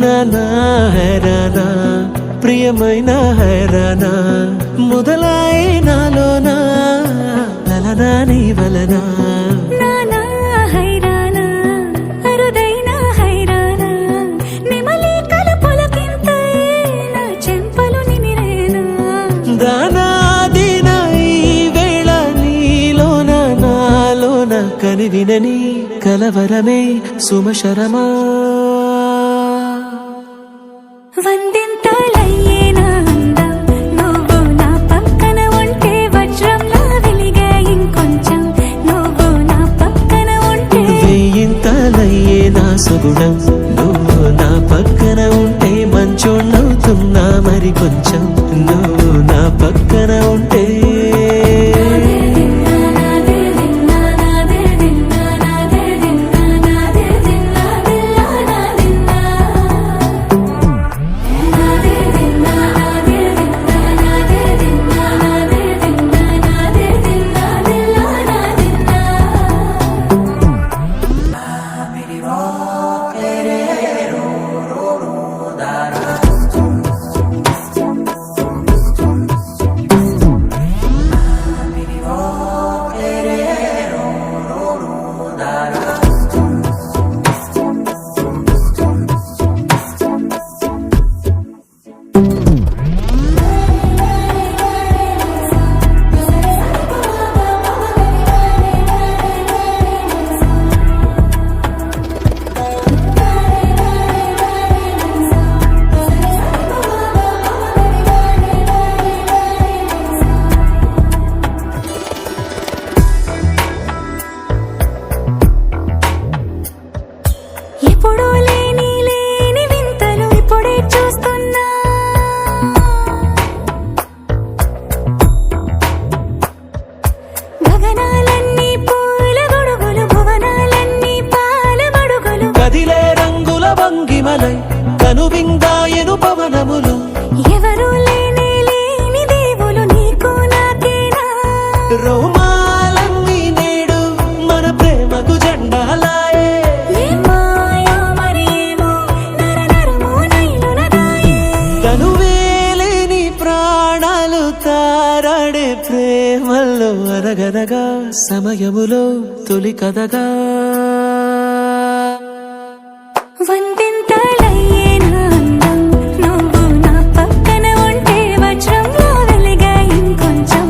నానా హైరానా ప్రియమైన హైరానా మొదలాయే నాలోనా లలనా నీ వలనా నానా హైరానా అరుదైన హైరానా నిమలి కలుపులకింతై నా చెంపలు నిమిరేనా దానాదిన ఈ వేళ నీలోన నాలోన కనివినని కలవరమే సుమశరమా వందింతలయ్యేనా అందం నువ్వు నా పక్కన ఉంటే వజ్రంలా వెలిగే ఇంకొంచెం నువ్వు నా పక్కన ఉంటే వెయ్యింతలయ్యే నా సుగుణం నువ్వు నా పక్కన ఉంటే మంచోణ్ణవుతున్నా మరి కొంచెం నువ్వు నా పక్కన ఉంటే ఎప్పుడూ లేని వింతలు ఇప్పుడే చూస్తున్నా గగనాలన్నీ పూల గొడుగులు భువనాలన్నీ పాల మడుగులు కదిలే రంగుల భంగిమలై కనువిందాయను పవనములు ఎవరు లేని దేవులు నీకు నాకేనా రోమాలన్నీ నేడు మన ప్రేమకు జెండాలాయే మాయో మరేమో నరనరమో నైలునదాయే తనువేలేని ప్రాణాలు తారాడే ప్రేమల్లో అనగనగా సమయములో తొలి కథగా వందింతలయ్యేనా అందం నువ్వు నా పక్కన ఉంటే వజ్రంలా వెలిగే ఇంకొంచెం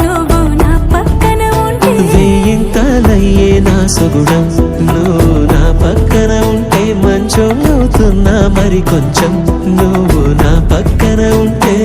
నువ్వు నా పక్కన ఉంటే వెయ్యింతలయ్యే నా సుగుణం నువ్వు నా పక్కన ఉంటే మంచోణ్ణవుతున్నా మరి కొంచెం నువ్వు నా పక్కన ఉంటే